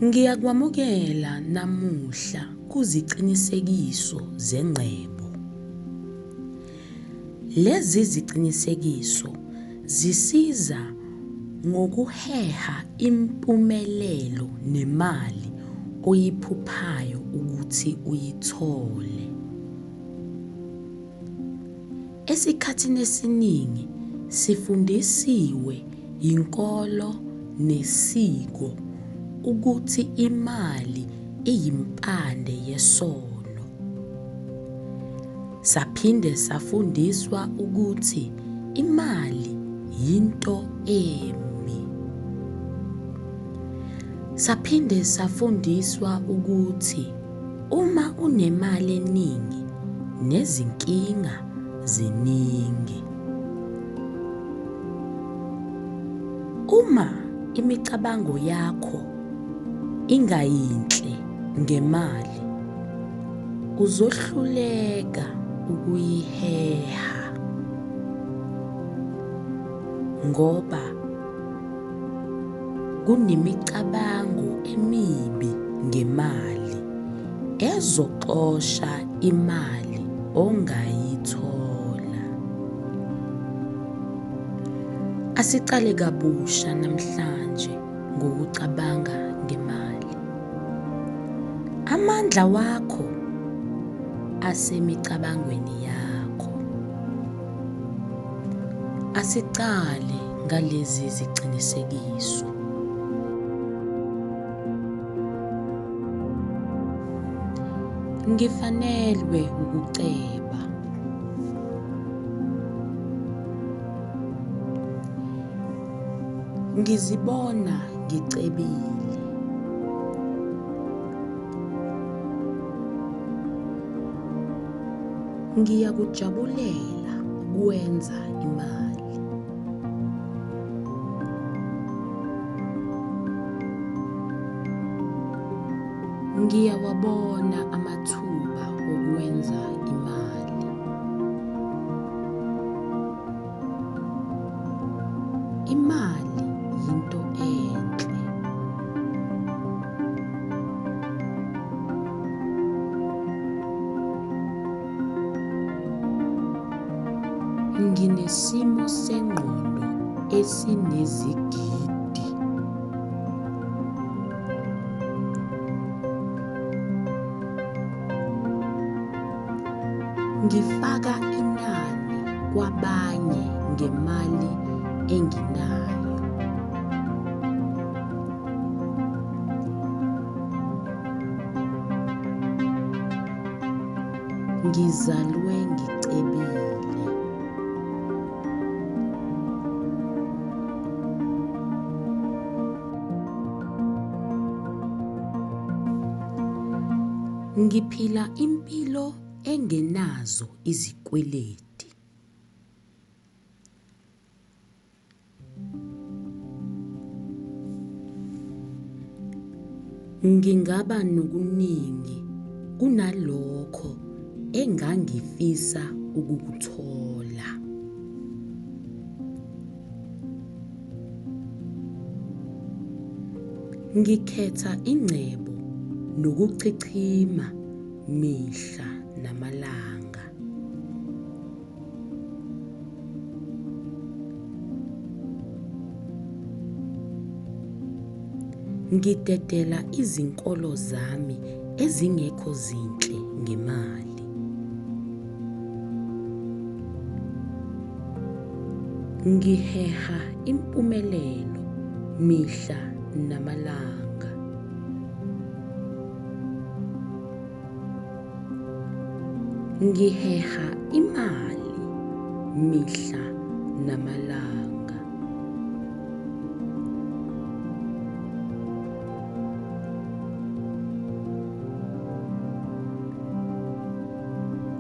Ngiyakwamukela namuhla kuziqinisekiso zengcebo. Lezi ziqinisekiso zisiza ngokuheha impumelelo nemali oyiphuphayo ukuthi uyithole. Esikhathini esiningi sifundisiwe inkolo nesiko ukuthi imali iyimpande yesono. Saphinde safundiswa ukuthi imali yinto embi. Saphinde safundiswa ukuthi uma unemali eningi nezinkinga ziningi. Uma imicabango yakho ingayinhle ngemali, uzohluleka ukuyiheha ngoba kunemicabango emibi ngemali ezoxosha imali ongayithola. Asicale kabusha namhlanje ngokucabanga ngemali. Amandla wakho asemicabangweni yakho. Asicale ngalezi ziqinisekiso. Ngifanelwe ukuceba. Ngizibona ngicebile. Ngiyakujabulela ukwenza imali. Ngiyawabona amathuba okwenza imali. Imali yinto enhle. Nginesimo sengqondo esinezigidi. Ngifaka inani kwabanye ngemali enginayo. Ngizalwe ngicebile. Ngiphila impilo engenazo izikweleti. Ngingaba nokuningi kunalokho engangifisa ukukuthola. Ngikhetha ingcebo nokuchichima mihla namalanga. Ngidedela izinkolo zami ezingekho zinhle ngemali. Ngiheha impumelelo mihla namalanga. Ngiheha imali mihla namalanga.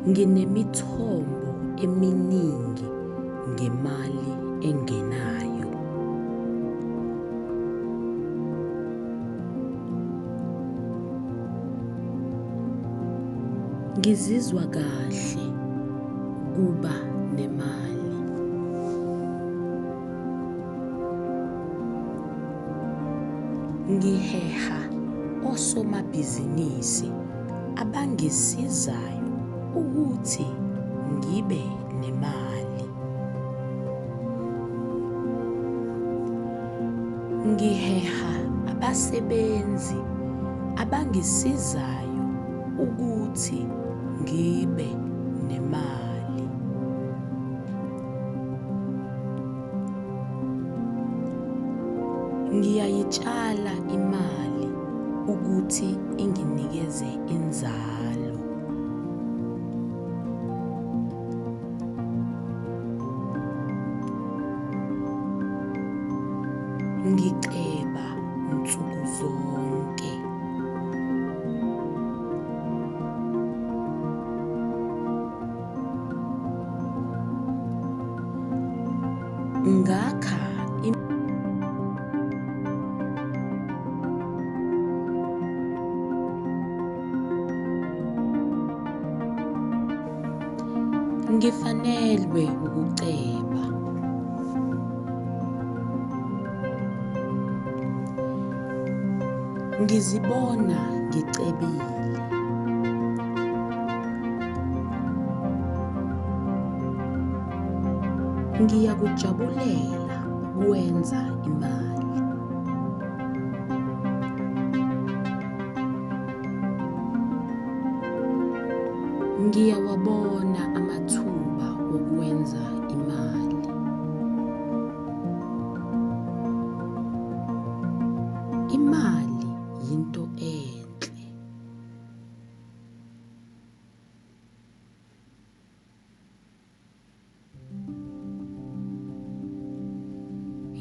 Nginemithombo eminingi ngemali engenayo. Ngizizwa kahle ukuba nemali. Ngiheha osomabhizinisi abangisizayo ukuthi ngibe nemali. Ngiheha abasebenzi abangisizayo ukuthi ngibe nemali. Ngiyayitshala imali ukuthi inginikeze inzalo. Ngiceba nsuku zonke. Ngakha ngifanelwe ukuceba. Ngizibona ngicebile. Ngiyakujabulela ukwenza imali. Ngiyawabona amathuba okwenza imali. Imali yinto enhle.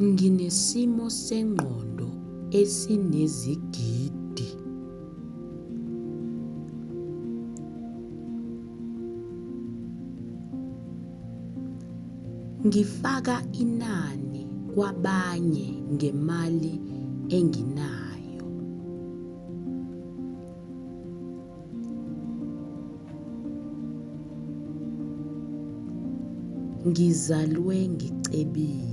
Nginesimo sengqondo esinezigidi. Ngifaka inani kwabanye ngemali enginayo. Ngizalwe ngicebile.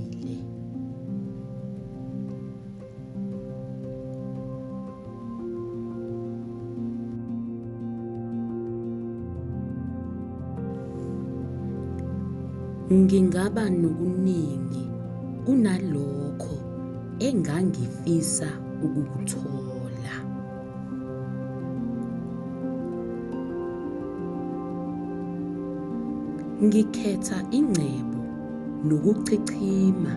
Ngingaba nokuningi kunalokho engangifisa ukukuthola. Ngikhetha ingcebo nokuchichima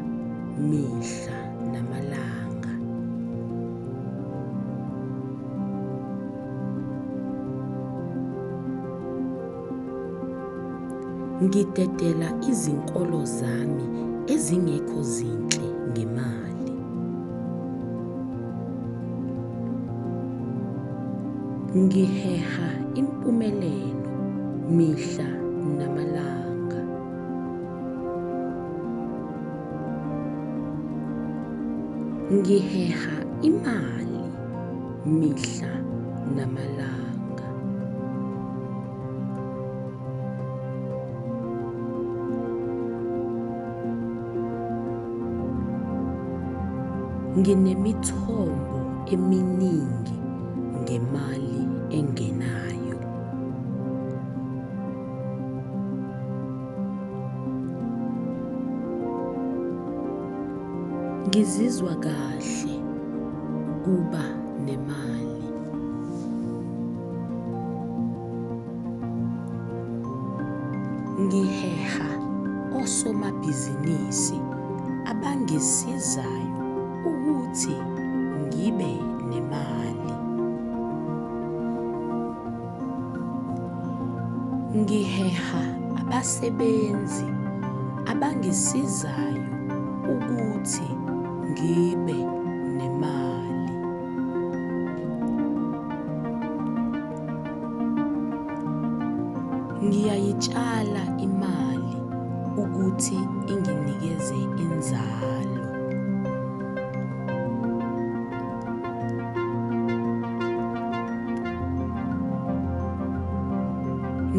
mihla namalanga. Ngidedela izinkolo zami ezingekho zinhle ngemali. Ngiheha impumelelo mihla namalanga. Ngiheha imali mihla namalanga. Nginemithombo eminingi ngemali engenayo. Ngizizwa kahle ukuba nemali. Ngiheha osomabhizinisi abangisizayo ukuthi ngibe nemali. Ngiheha abasebenzi abangisizayo ukuthi ngibe nemali. Ngiyayitshala imali ukuthi inginikeze inzalo.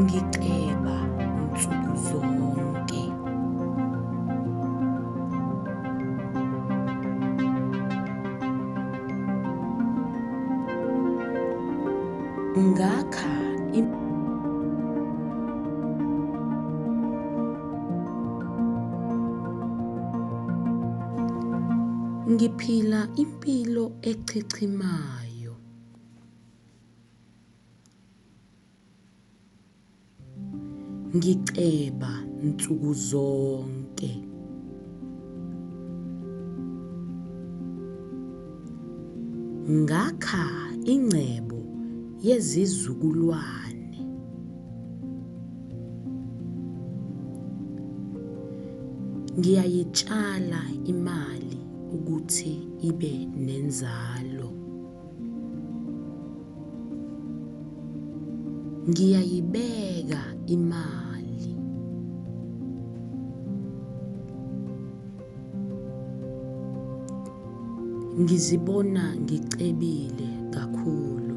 Ngiceba nsuku zonke. ngakha ngiphila impilo echichimayo. Ngiceba nsuku zonke. Ngakha ingcebo yezizukulwane. Ngiyayitshala imali ukuthi ibe nenzalo. Ngiyayibeka imali. Ngizibona ngicebile kakhulu.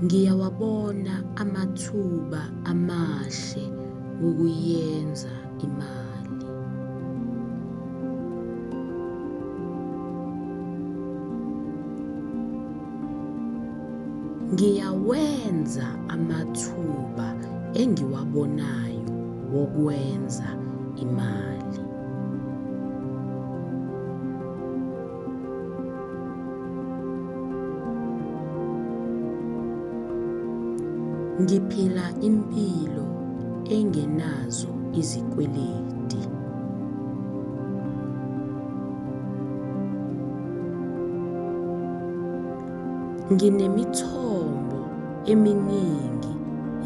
Ngiyawabona amathuba amahle ukuyenza imali. Ngiyawenza amathuba engiwabonayo wokwenza imali. Ngiphila impilo engenazo izikweleti. Nginemithombo eminingi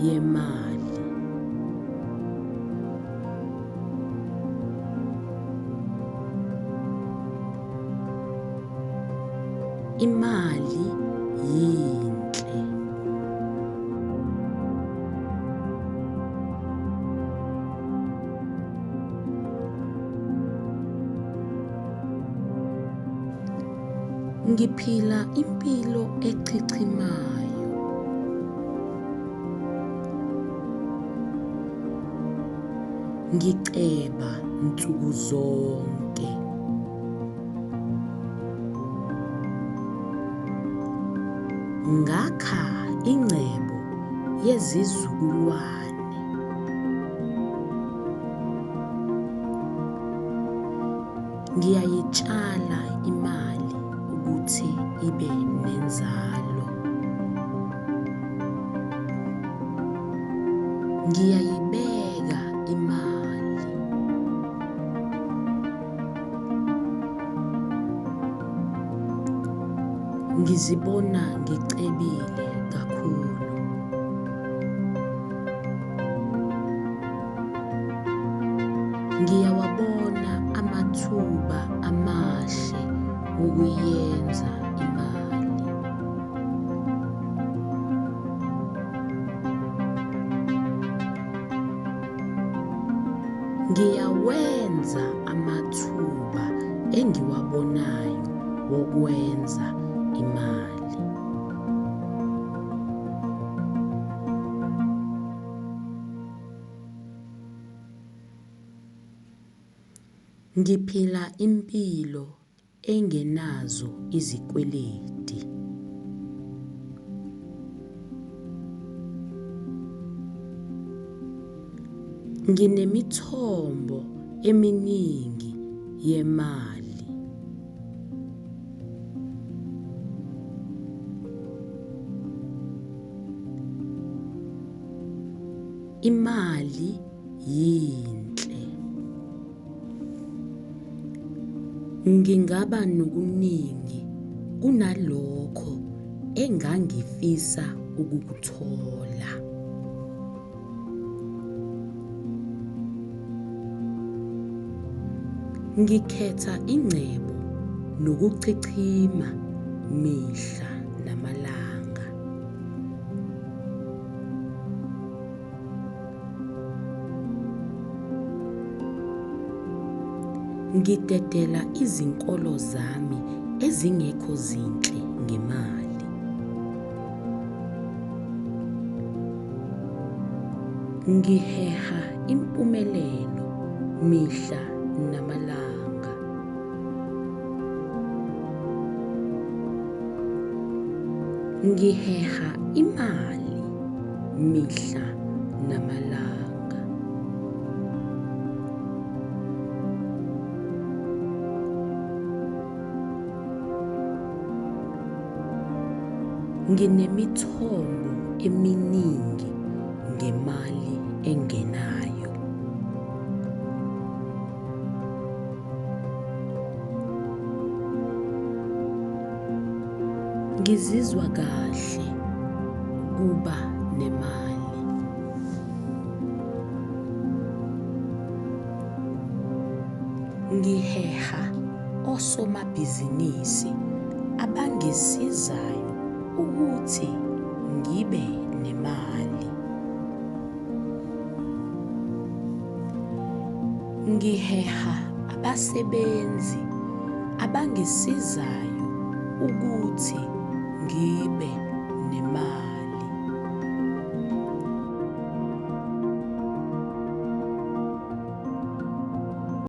yemali. Imali yinhle. Ngiphila impilo echichimayo. Ngiceba nsuku zonke. Ngakha ingcebo yezizukulwane. Ngiyayitshala imali ukuthi ibe nenzalo. Ngiyayibeka imali. Ngizibona ngicebile kakhulu. Ngiyawabona amathuba amahle ukuyenza imali. Ngiyawenza amathuba engiwabonayo wokwenza imali. Ngiphila impilo engenazo izikweleti. Nginemithombo eminingi yemali. Imali yinhle. Ngingaba nokuningi kunalokho engangifisa ukukuthola. Ngikhetha ingcebo nokuchichima mihla namalanga. Ngidedela izinkolo zami ezingekho zinhle ngemali. Ngiheha impumelelo mihla namalanga. Ngiheha imali mihla namalanga. Nginemithombo eminingi ngemali engenayo. Ngizizwa kahle ukuba nemali. Ngiheha osomabhizinisi abangisizayo ukuthi ngibe nemali. Ngiheha abasebenzi abangisizayo ukuthi ngibe